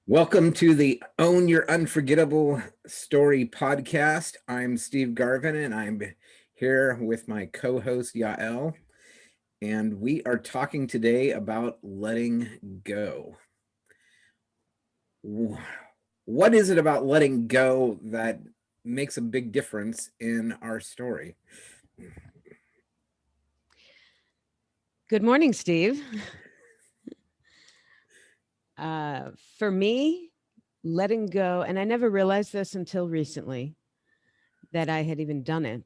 Welcome to the Own Your Unforgettable Story podcast. I'm Steve Garvin and I'm here with my co host Yael, and we are talking today about letting go. What is it about letting go that makes a big difference in our story? Good morning, Steve. For me, letting go, and I never realized this until recently that I had even done it,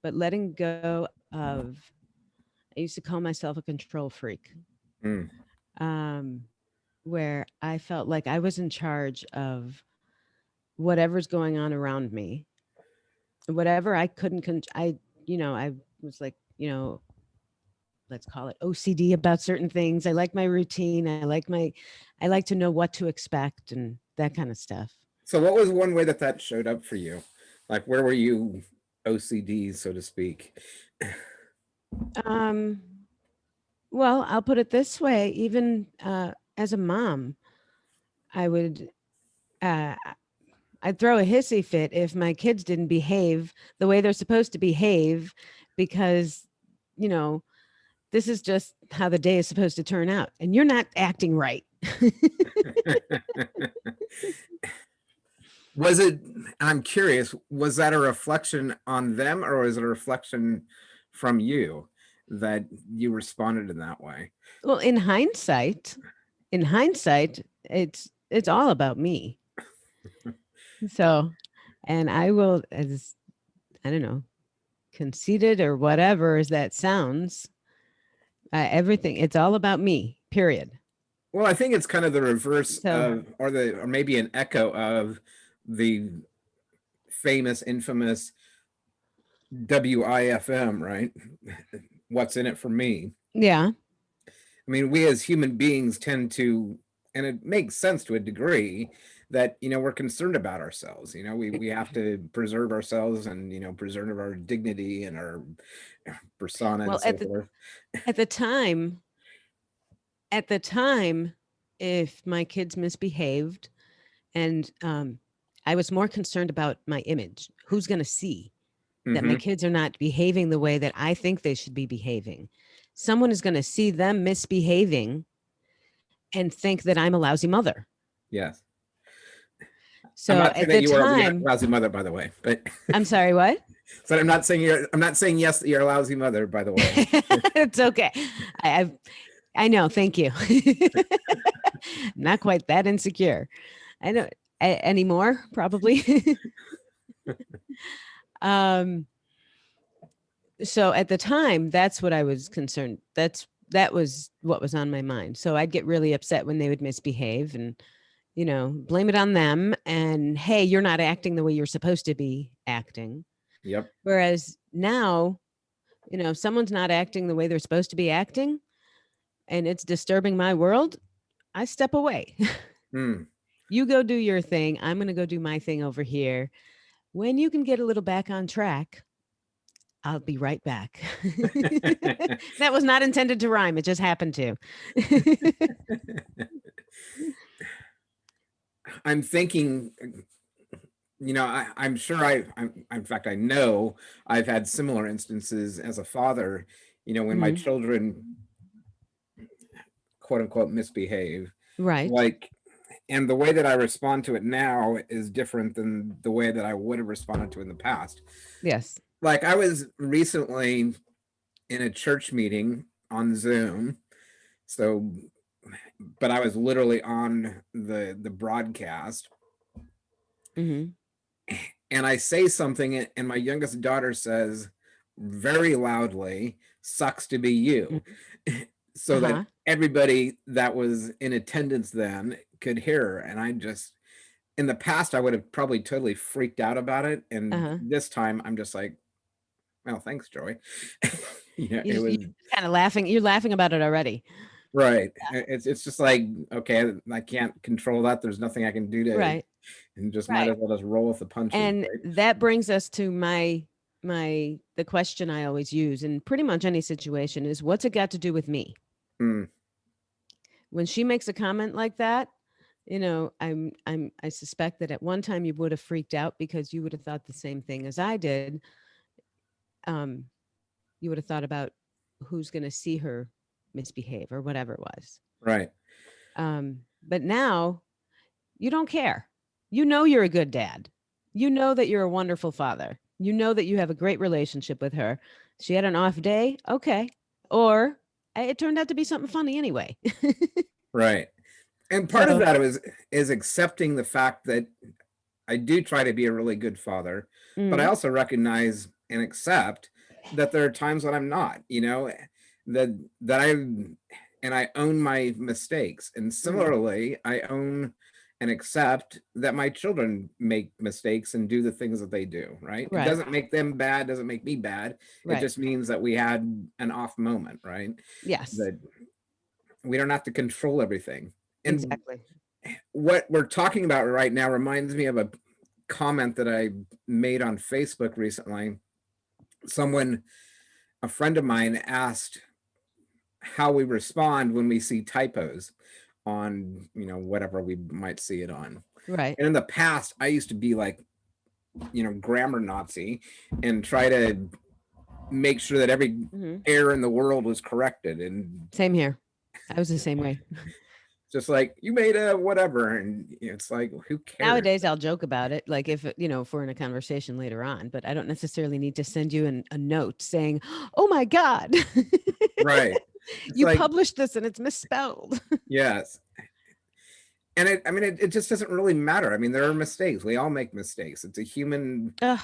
but letting go of, I used to call myself a control freak, Mm, um, where I felt like I was in charge of whatever's going on around me, whatever I couldn't, I was like, let's call it OCD about certain things. I like my routine. I like to know what to expect and that kind of stuff. So, what was one way that showed up for you? Like, where were you OCD, so to speak? Um, well, I'll put it this way. Even as a mom, I would, uh, I'd throw a hissy fit if my kids didn't behave the way they're supposed to behave, because, you know, this is just how the day is supposed to turn out, and you're not acting right. Was it, I'm curious, was that a reflection on them or was it a reflection from you that you responded in that way? Well, in hindsight, it's all about me. So, and I will, as I don't know, conceited or whatever as that sounds, everything, it's all about me, period. Well, I think it's kind of the reverse So, of, or maybe an echo of the famous, infamous WIFM, right? What's in it for me? yeah. I mean, we as human beings tend to, and it makes sense to a degree, that we're concerned about ourselves. We have to preserve ourselves and preserve our dignity and our persona and Well, so forth. at the time, at the time, if my kids misbehaved and I was more concerned about my image, who's going to see that my Hmm. kids are not behaving the way that I think they should be behaving. Someone is going to see them misbehaving and think that I'm a lousy mother. Yes, I'm So not saying at that the you are a time, lousy mother, by the way, but I'm sorry, what? so I'm not saying yes that you're a lousy mother, by the way. It's okay. I, I've, I know. Thank you. Not quite that insecure. I know anymore, probably. um, so at the time, that's what I was concerned. That was what was on my mind. So I'd get really upset when they would misbehave and, blame it on them. And hey, you're not acting the way you're supposed to be acting. Yep. Whereas now, if someone's not acting the way they're supposed to be acting and it's disturbing my world, I step away. Mm. You go do your thing. I'm going to go do my thing over here. When you can get a little back on track, I'll be right back. That was not intended to rhyme. It just happened to. I'm thinking, I'm sure in fact, I know I've had similar instances as a father, when my Mhm. children, quote unquote, misbehave. Right. Like, and the way that I respond to it now is different than the way that I would have responded to in the past. Yes. Like, I was recently in a church meeting on Zoom. So, but I was literally on the broadcast, Hmm. and I say something, and my youngest daughter says very loudly, "Sucks to be you," Uh so that huh. everybody that was in attendance then could hear her. And I just, in the past, I would have probably totally freaked out about it, Uh and huh. this time I'm just like, "Well, thanks, Joy." It You're was kind of laughing. You're laughing about it already. right. It's just like, okay, I can't control that. There's nothing I can do to, Right. and just might Right. as well just roll with the punches, And right? that brings us to the question I always use in pretty much any situation is, what's it got to do with me? Mm, When she makes a comment like that, I suspect that at one time you would have freaked out because you would have thought the same thing as I did. Um, you would have thought about who's going to see her misbehave or whatever it was. Right. But now you don't care. You know you're a good dad. You know that you're a wonderful father. You know that you have a great relationship with her. She had an off day, okay. Or it turned out to be something funny anyway. Right. And part of So, that is accepting the fact that I do try to be a really good father, but I mm, also recognize and accept that there are times when I'm not, that that I and I own my mistakes. And mm, similarly, I own and accept that my children make mistakes and do the things that they do, right? It right, doesn't make them bad, doesn't make me bad. It right. just means that we had an off moment, right? Yes, That we don't have to control everything. And exactly. what we're talking about right now reminds me of a comment that I made on Facebook recently. Someone, a friend of mine, asked how we respond when we see typos on, whatever we might see it on. Right. And in the past, I used to be like, grammar Nazi and try to make sure that every Hmm. error in the world was corrected. And Same here. I was the same way. just like, you made a whatever. And it's like, who cares? Nowadays, I'll joke about it, like if we're in a conversation later on, but I don't necessarily need to send you a note saying, "Oh my God, Right. It's you like, published this and it's misspelled." yes. And it just doesn't really matter. I mean, there are mistakes. We all make mistakes. It's a human. Ugh,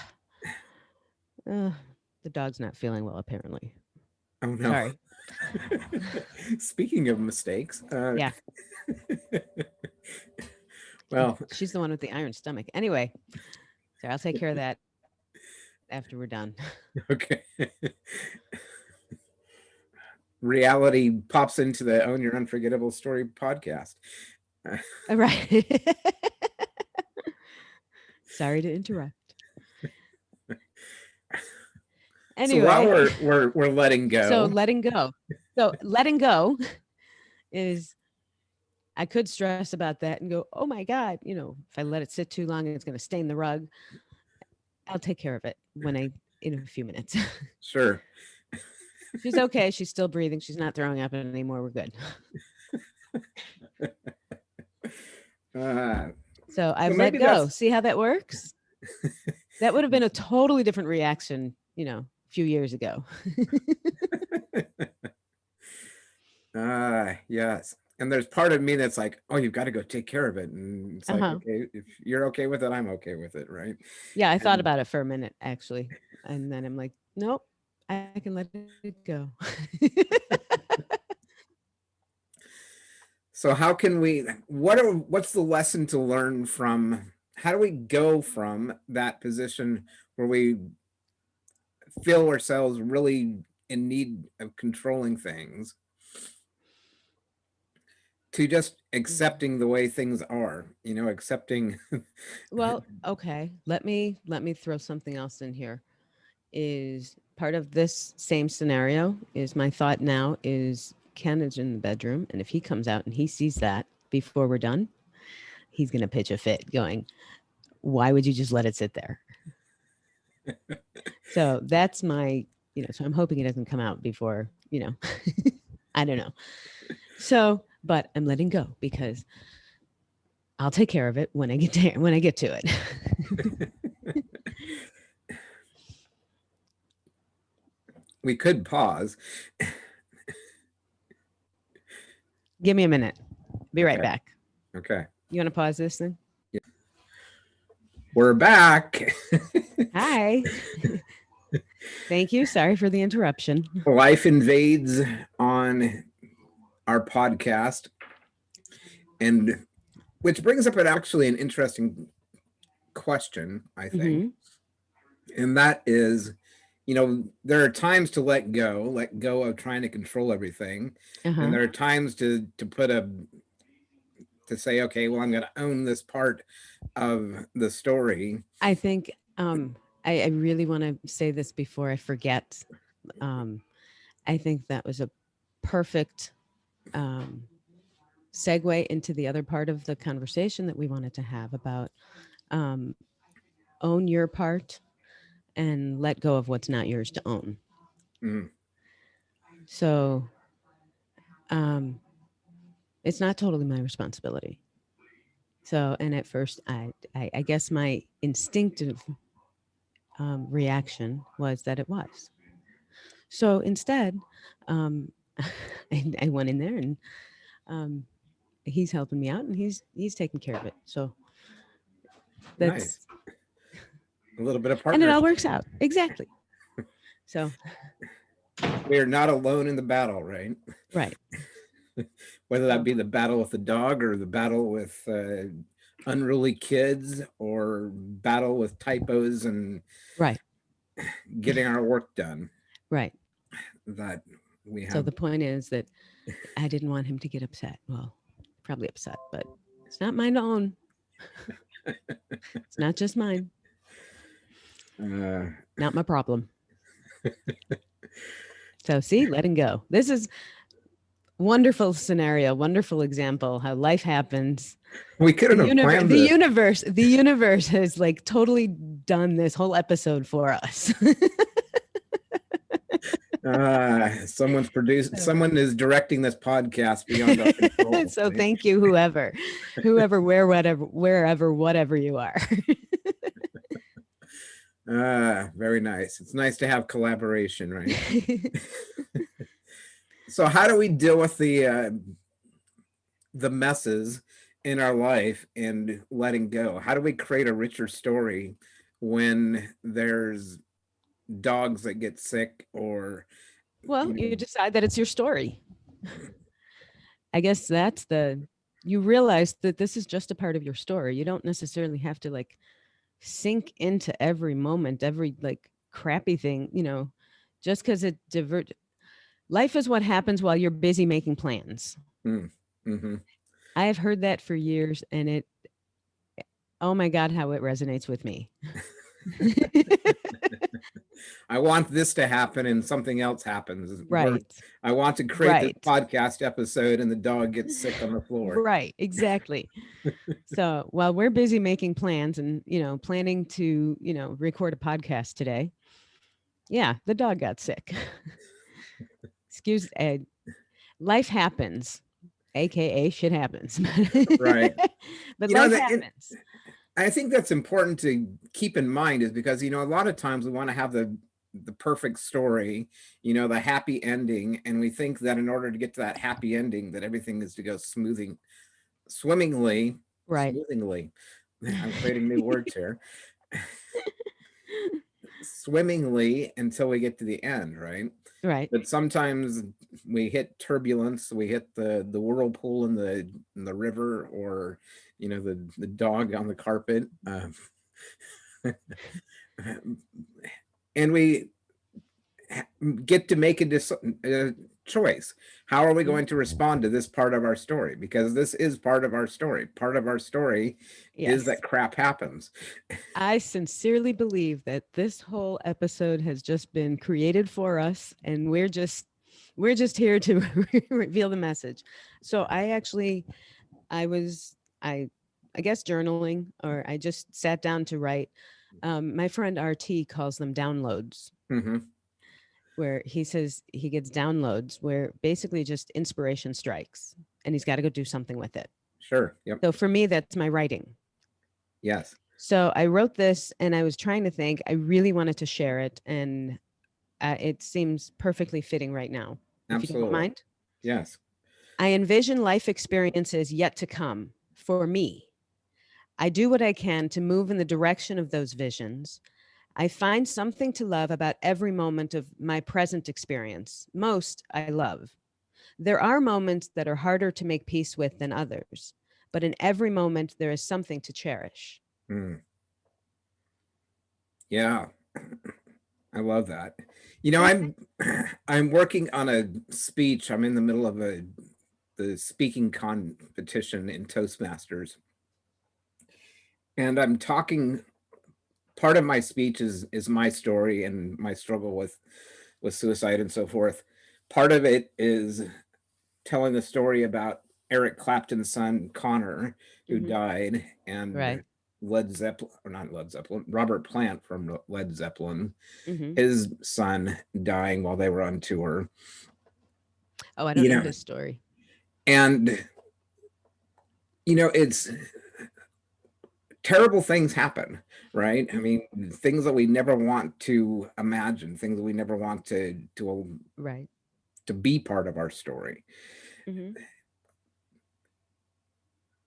ugh, the dog's not feeling well, apparently. Oh no. Sorry. Speaking of mistakes, Yeah, well, she's the one with the iron stomach. Anyway, sorry, I'll take care of that after we're done. okay. Reality pops into the Own Your Unforgettable Story podcast. All right. Sorry to interrupt. So while Anyway, we're letting so go, letting go. So letting go is I could stress about that and go, "Oh my God, if I let it sit too long, it's going to stain the rug." I'll take care of it in a few minutes. sure. She's okay. She's still breathing. She's not throwing up anymore. We're good. Uh, So so I've let maybe go. that's See how that works? That would have been a totally different reaction, a few years ago. yes. And there's part of me that's like, oh, you've got to go take care of it. And it's like, Uh-huh. okay, if you're okay with it, I'm okay with it, right? Yeah, I thought And about it for a minute actually. And then I'm like, nope, I can let it go. so how can we what's the lesson to learn from how do we go from that position where we feel ourselves really in need of controlling things to just Mhm. accepting the way things are, accepting. Well, okay. Let me throw something else in here. Is part of this same scenario is my thought now is Ken is in the bedroom, and if he comes out and he sees that before we're done, he's gonna pitch a fit going, "Why would you just let it sit there?" So that's so I'm hoping it doesn't come out before, I don't know. So, but I'm letting go because I'll take care of it when I get to it. We could pause. Give me a minute. Be right Okay. back. Okay. You want to pause this thing? Yeah. We're back. Hi. Thank you. Sorry for the interruption. Life invades on our podcast, and which brings up actually an interesting question, I think. Hmm. And that is, there are times to let go of trying to control everything. And Uh-huh. there are times to to say, okay, well, I'm going to own this part of the story. I think I really want to say this before I forget. Um, I think that was a perfect um, segue into the other part of the conversation that we wanted to have about um, own your part and let go of what's not yours to own. Mm, So um, it's not totally my responsibility. So, and at first, I guess my instinctive reaction was that it was. So instead, um, I went in there and um, he's helping me out and he's taking care of it. So nice. that's A little bit of and it all partnership. works out exactly. So We are not alone in the battle, right? right. Whether that So be the battle with the dog or the battle with unruly kids or battle with typos and right, getting our work done, right. that we So have. the point is that I didn't want him to get upset. Well, probably upset, but it's not mine to own. It's not just mine. Uh, Not my problem. So see, letting go. This is wonderful scenario, wonderful example how life happens. we couldn't have planned this. The universe has like totally done this whole episode for us. Someone's produced. So, Someone is directing this podcast beyond our control. so Right? thank you, whoever, wherever, whatever you are. Very nice. It's nice to have collaboration, right? So, how do we deal with the messes in our life and letting go? How do we create a richer story when there's dogs that get sick or Well, you you know, decide that it's your story. I guess that's you realize that this is just a part of your story. You don't necessarily have to like sink into every moment, every like crappy thing, just because it divert. Life is what happens while you're busy making plans. mm, mm-hmm. I have heard that for years, and oh my God, how it resonates with me. I want this to happen and something else happens. Right, I want to create this right, podcast episode and the dog gets sick on the floor. right, exactly. So while we're busy making plans and, planning to, record a podcast today, yeah, the dog got sick. Excuse, life happens, AKA shit happens. Right. But You know, life that happens. I think that's important to keep in mind is because, a lot of times we want to have the perfect story, the happy ending. And we think that in order to get to that happy ending, that everything is to go swimmingly, Right. smoothingly. I'm creating new words here. Swimmingly until we get to the end, right? Right. But sometimes we hit turbulence, we hit the whirlpool in the river, or the dog on the carpet, and we get to make a choice. How are we Mhm. going to respond to this part of our story? Because this is part of our story. Part of our story is Yes. that crap happens. I sincerely believe that this whole episode has just been created for us and we're just here to reveal the message. So I was I guess journaling, or I just sat down to write. My friend RT calls them downloads, Mm-hmm. where he says he gets downloads where basically just inspiration strikes and he's got to go do something with it. Sure. Yep. So for me, that's my writing. Yes. So I wrote this and I was trying to think, I really wanted to share it. And it seems perfectly fitting right now, if you don't Absolutely. mind. Yes. I envision life experiences yet to come for me. I do what I can to move in the direction of those visions. I find something to love about every moment of my present experience. Most I love. There are moments that are harder to make peace with than others, but in every moment there is something to cherish. Mm. Yeah. I love that. Thank I'm working on a speech. I'm in the middle of the speaking competition in Toastmasters. And I'm talking part of my speech is my story and my struggle with suicide and so forth. Part of it is telling the story about Eric Clapton's son Connor, who Mhm. died, and Right. Led Zeppelin, or not Led Zeppelin, Robert Plant from Led Zeppelin, Mhm. his son dying while they were on tour. Oh, I don't You know know, his story. and it's terrible things happen, right? I Mhm. mean, things that we never want to imagine, things that we never want Right. to be part of our story. Mhm.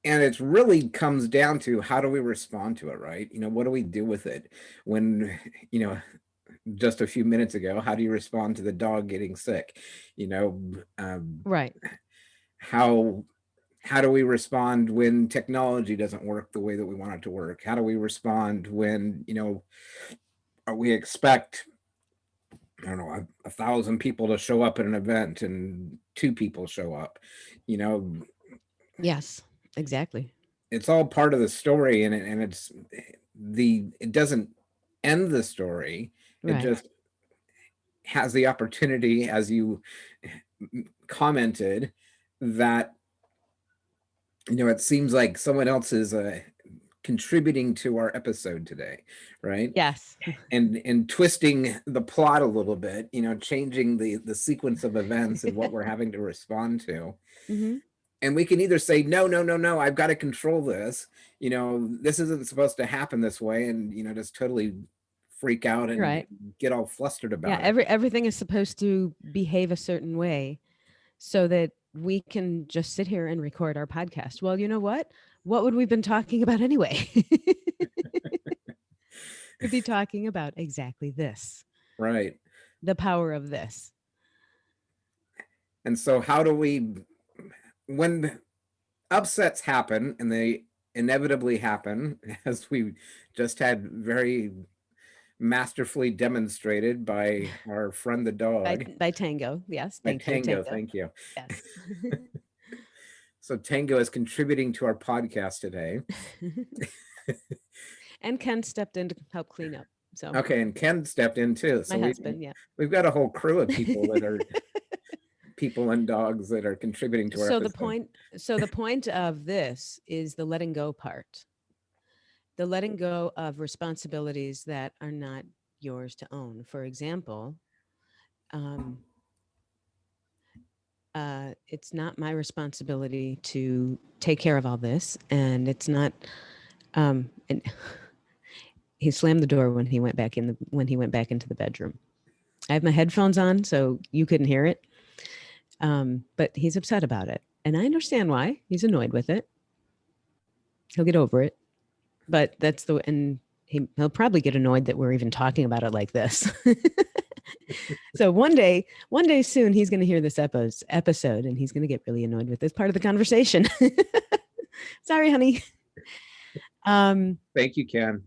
And it really comes down to how do we respond to it, right? What do we do with it when, you know, just a few minutes ago, how do you respond to the dog getting sick? You know, um, Right. how how do we respond when technology doesn't work the way that we want it to work? How do we respond when we expect, I don't know, 1,000 people to show up at an event and two people show up? You know, Yes. Exactly. it's all part of the story, and it doesn't end the story. It Right. just has the opportunity, as you commented, that it seems like someone else is contributing to our episode today, right? Yes. And twisting the plot a little bit, changing the sequence of events and what we're having to respond to. Mhm. And we can either say, no, no, no, no, I've got to control this, this isn't supposed to happen this way, and just totally freak out and Right. get all flustered Yeah, about it. everything is supposed to behave a certain way so that we can just sit here and record our podcast. Well, you know what? What would we been talking about anyway? We'd be talking about exactly this. Right. The power of this. And so how do we, when upsets happen, and they inevitably happen, as we just had very masterfully demonstrated by our friend the dog, By Tango. Yes, by thank you, Tango. Tango. Thank you. Yes. So Tango is contributing to our podcast today. And Ken stepped in to help clean up. So, Okay, and Ken stepped in too. my So husband, yeah. we've got a whole crew of people that are people and dogs that are contributing to our So episode. the point of this is the letting go part. The letting go of responsibilities that are not yours to own. For example, um, it's not my responsibility to take care of all this, and it's not. And he slammed the door when he went back into the bedroom. I have my headphones on, so you couldn't hear it. But he's upset about it, and I understand why. He's annoyed with it. He'll get over it, but that's the and he'll probably get annoyed that we're even talking about it like this. So one day soon, he's going to hear this episode, and he's going to get really annoyed with this part of the conversation. Sorry, honey. Um, Thank you, Ken.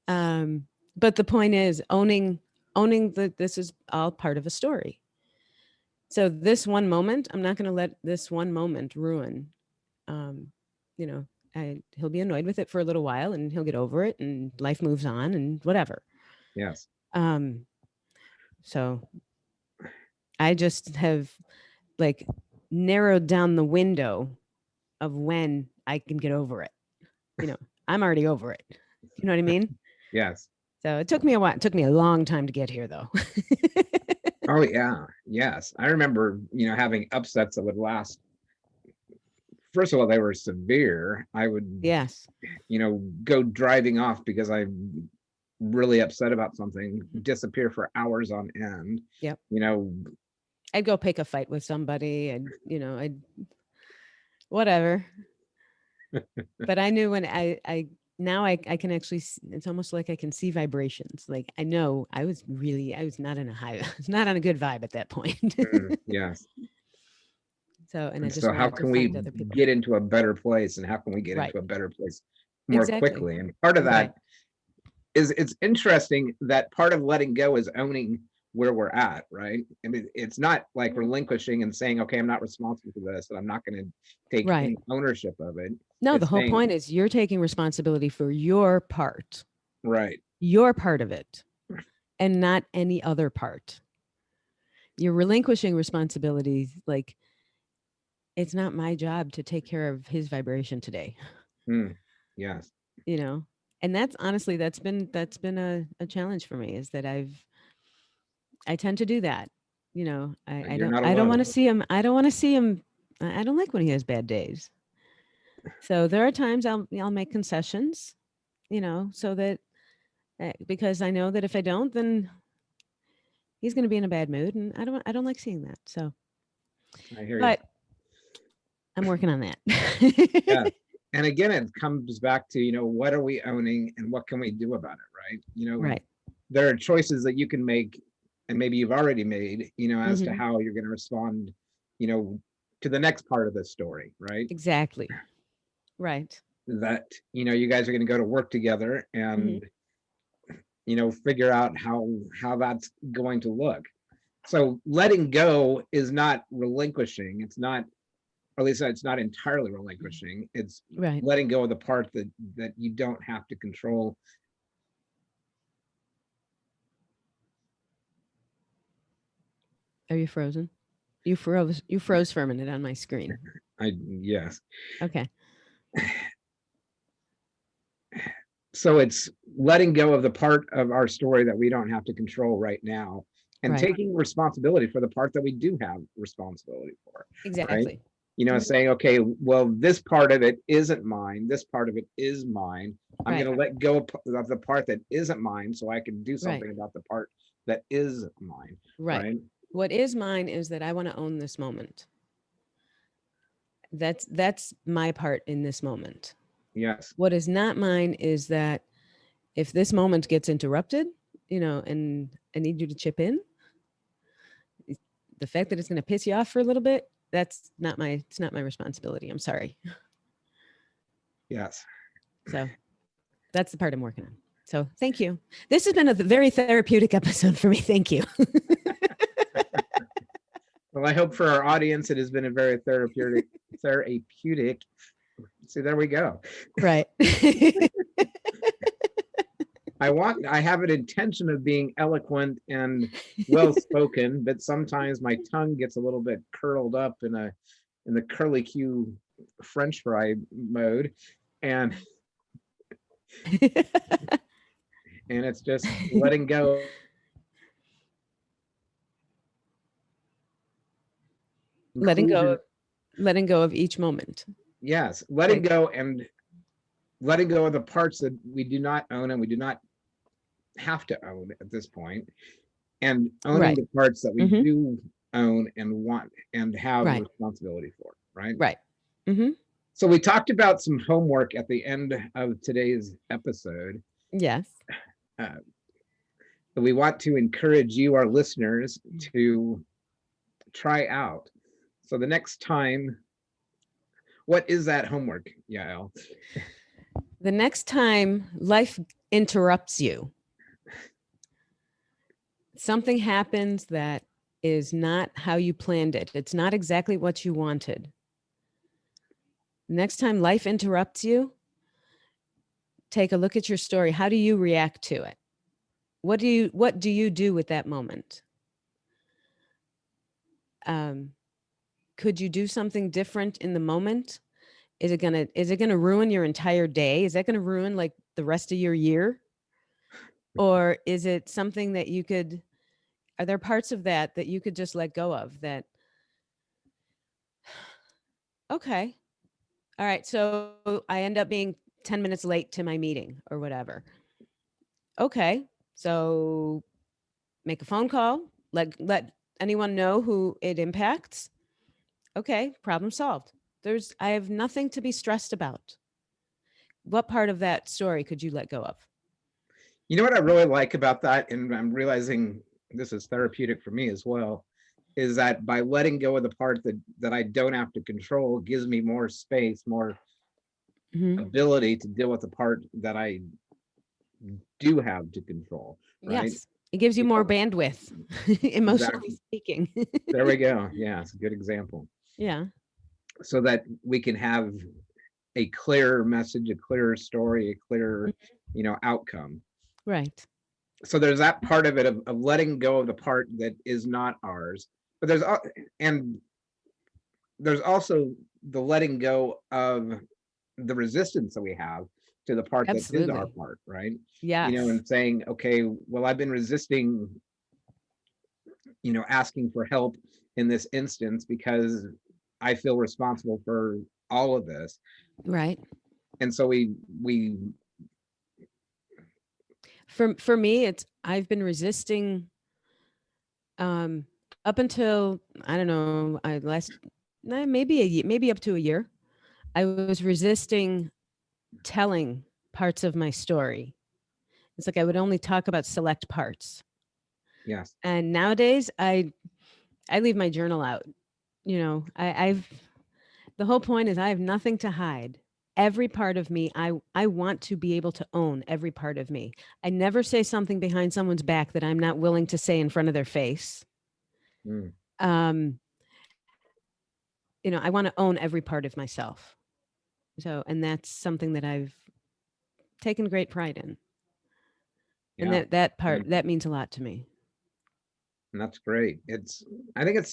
um, but the point is owning that this is all part of a story. So this one moment, I'm not going to let this one moment ruin. Um, you know, he'll be annoyed with it for a little while, and he'll get over it, and life moves on, and whatever. Yes. Um, so I just have like narrowed down the window of when I can get over it. You know, I'm already over it. You know what I mean? Yes. So it took me a while. It took me a long time to get here, though. Oh yeah. Yes. I remember, having upsets that would last. First of all, they were severe. I would, Yes. go driving off because I'm really upset about something, Mhm. disappear for hours on end. Yep. You know, I'd go pick a fight with somebody, and I'd whatever. But I knew when I now I can actually. It's almost like I can see vibrations. Like I know I was not in a high, I was not on a good vibe at that point. yes. So, and I And just so how wanted to can we find other people. get into a better place, and how can we get Right. into a better place more Exactly. quickly? And part of Right. that is, it's interesting that part of letting go is owning where we're at, right? I mean, it's not like Mhm. relinquishing and saying, okay, I'm not responsible for this, and I'm not going to take Right. any ownership of it. No, the It's whole saying, point is you're taking responsibility for right, your part of it, and not any other part. You're relinquishing responsibilities. Like, it's not my job to take care of his vibration today, Mm, yes. you know? And that's honestly, that's been a challenge for me, is that I tend to do that. You know, I You're don't not I don't want to alone. see him. I don't want to see him. I don't like when he has bad days. So there are times I'll make concessions, so that because I know that if I don't, then he's going to be in a bad mood, and I don't like seeing that. So, I hear you. but I'm working on Yeah. that. And again, it comes back to, what are we owning and what can we do about it, right? Right. There are choices that you can make, and maybe you've already made, as to Hmm. how you're going to respond, you know, to the next part of the story, right? Exactly. Right. That, you guys are going to go to work together Hmm. and, figure out how that's going to look. So letting go is not relinquishing. It's not, or at least it's not entirely relinquishing. It's Right. letting go of the part that you don't have to control. Are you frozen? You froze. You froze for a minute on my screen. I Yes. Okay. So it's letting go of the part of our story that we don't have to control right now, and Right. taking responsibility for the part that we do have responsibility for, right? Exactly. Hmm. Saying, okay, well, this part of it isn't mine, this part of it is mine. I'm going Right. to let go of the part that isn't mine so I can do Right. something about the part that is mine, Right. right? What is mine is that I want to own this moment. That's my part in this moment. Yes. What is not mine is that if this moment gets interrupted, and I need you to chip in, the fact that it's going to piss you off for a little bit, it's not my responsibility. I'm sorry. Yes. So that's the part I'm working on. So thank you. This has been a very therapeutic episode for me. Thank you. Well, I hope for our audience it has been a very therapeutic. See, there we go. Right. I have an intention of being eloquent and well spoken, but sometimes my tongue gets a little bit curled up in the curly Q French fry mode, and it's just letting go. letting go Conclusion. letting go of each moment. Yes, letting Like, go, and letting go of the parts that we do not own and we do not have to own at this point, and owning right. the parts that we Hmm. do own and want and have Right. responsibility for, right? Right. Hmm. So we talked about some homework at the end of today's episode. Yes. Uh, we want to encourage you, our listeners, to try out. So the next time, what is that homework, Yael? The next time life interrupts you, something happens that is not how you planned it. It's not exactly what you wanted. Next time life interrupts you, take a look at your story. How do you react to it? What do you do with that moment? Um, could you do something different in the moment? Is it gonna ruin your entire day? Is that gonna ruin like the rest of your year? Or is it something that you could are there parts of that you could just let go of that, okay, all right, so I end up being 10 minutes late to my meeting or whatever. Okay, so make a phone call, let anyone know who it impacts. Okay, problem solved. I have nothing to be stressed about. What part of that story could you let go of? You know what I really like about that, and I'm realizing this is therapeutic for me as well, is that by letting go of the part that I don't have to control gives me more space, more Mhm. ability to deal with the part that I do have to control, right? Yes. It gives you You more know, bandwidth, emotionally exactly. speaking. There we go. Yeah, it's a good example. Yeah. So that we can have a clearer message, a clearer story, a clearer, Mhm. outcome. Right. so there's that part of it of letting go of the part that is not ours, but and there's also the letting go of the resistance that we have to the part that is our Absolutely. part, right? Yes. And saying, okay, well, I've been resisting, asking for help in this instance because I feel responsible for all of this. Right. And so we For me, it's I've been resisting um up until I don't know, I last maybe maybe up to a year. I was resisting telling parts of my story. It's like I would only talk about select parts. yes. And nowadays I leave my journal out. I've the whole point is I have nothing to hide. Every part of me, I want to be able to own every part of me. I never say something behind someone's back that I'm not willing to say in front of their face. Mm, Um, I want to own every part of myself. And that's something that I've taken great pride in. And yeah. that And part that means a lot to me. that's great. I think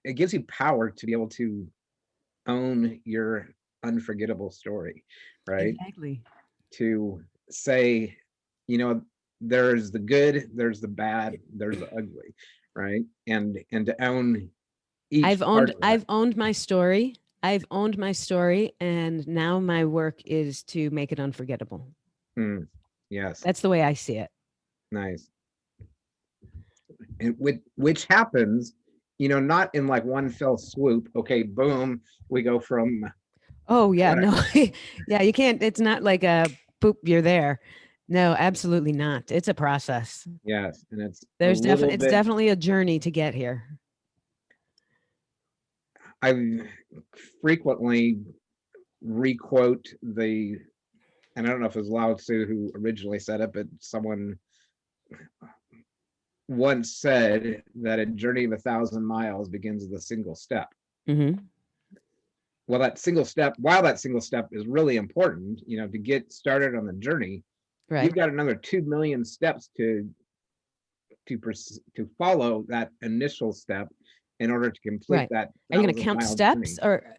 it gives you power to be able to own your unforgettable story, right? Exactly. To say, you know, there's the good, there's the bad, there's the ugly, right? And to own each part of that. I've owned my story. I've owned my story and now my work is to make it unforgettable. Mm, yes, That's the way I see it. nice. And which happens, not in like one fell swoop. Okay, boom, we go from Oh yeah, what? no. Yeah, you can't it's not like a boop you're there. No, absolutely not. It's a process. Yes, and it's a little It's bit. definitely a journey to get here. I frequently requote and I don't know if it was Lao Tzu who originally said it, but someone once said that a journey of 1,000 miles begins with a single step. Mhm. While that single step is really important, to get started on the journey, you've Right. got another 2 million steps to follow that initial step in order to complete Right. that Are you going to thousand count mile steps journey. or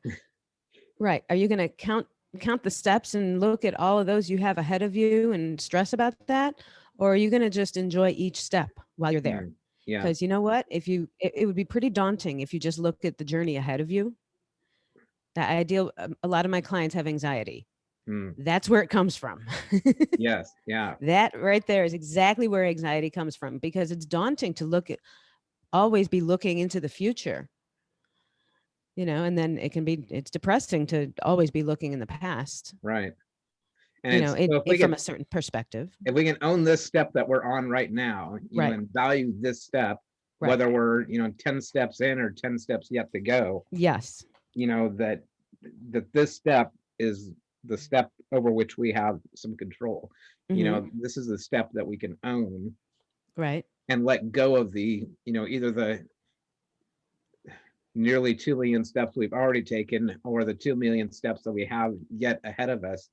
right, are you going to count the steps and look at all of those you have ahead of you and stress about that, or are you going to just enjoy each step while you're there? Mm, yes. Because you know what? If you it would be pretty daunting if you just look at the journey ahead of you. That ideal a lot of my clients have anxiety. Mm, That's where it comes from. yes. Yeah. That right there is exactly where anxiety comes from because it's daunting to look at always be looking into the future, and then it's depressing to always be looking in the past, Right. And it's so it from a certain perspective. if we can own this step that we're on right now, Right. and value this step, Right. whether we're 10 steps in or 10 steps yet to go, Yes. that this step is the step over which we have some control. Mhm. This is the step that we can own Right. and let go of the either the nearly 2 million steps we've already taken or the 2 million steps that we have yet ahead of us.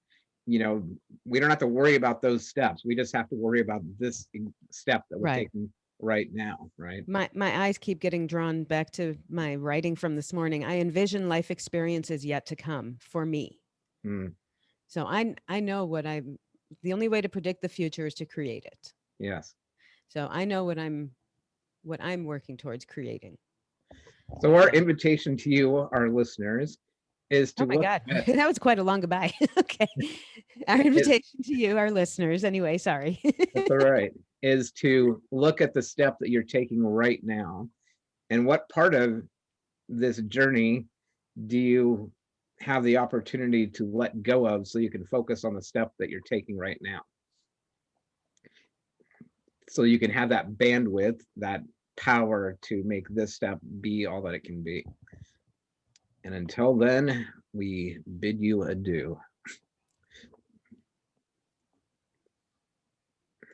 you know we don't have to worry about those steps. We just have to worry about this step that we're Right. taking right now, right? My eyes keep getting drawn back to my writing from this morning. I envision life experiences yet to come for me. Mm, So I know the only way to predict the future is to create it. yes. So I know what I'm working towards creating. So our So, invitation to you, our listeners, is to oh my look God, at that was quite a long goodbye. Okay. Our it. invitation to you, our listeners, anyway, sorry. That's all right. Is to look at the step that you're taking right now, and what part of this journey do you have the opportunity to let go of so you can focus on the step that you're taking right now, so you can have that bandwidth, that power to make this step be all that it can be. And until then, we bid you adieu.